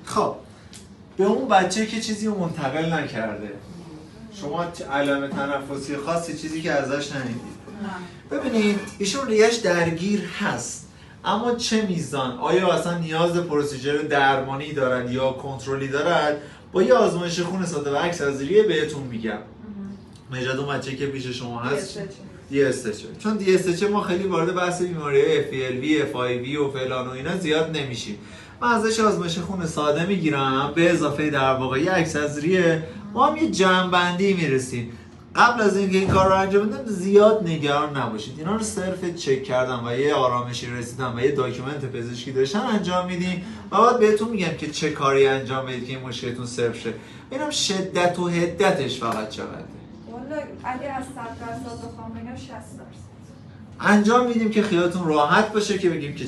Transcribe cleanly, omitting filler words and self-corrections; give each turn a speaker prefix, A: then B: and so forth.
A: خب به اون بچه که چیزی رو منتقل نکرده، شما علائم تنفسی خاصی چیزی که ازش نمیدید. ببینید ایشون ریش درگیر هست، اما چه میزان؟ آیا اصلا نیاز به پروسیجر درمانی دارد یا کنترلی دارد؟ با یه آزمایش خون ساده و عکس از ریه بهتون میگم. نژاد اون بچه که پیش شما هست DSH. چون DSH ما خیلی وارد بحث بیماری‌های FELV، FIV و فلان و اینا زیاد نمیشیم. من ازش آزمایش خون ساده میگیرم به اضافه در واقع یک عکس از ریه، ما هم یه جمع‌بندی میرسیم. قبل از اینکه این کار رو انجام بدم زیاد نگران نباشید. اینا رو صرف چک کردم و یه آرامشی رسیدم و یه داکیومنت پزشکی داشتن انجام میدیم و بعد بهتون میگم که چه کاری انجام بدید که این مشکلتون صرف شه. ببینم شدت و حدتش فقط چقدره.
B: والا اگه از 100% بخوام بگم 60%.
A: انجام میدیم که خیالتون راحت باشه که بگیم که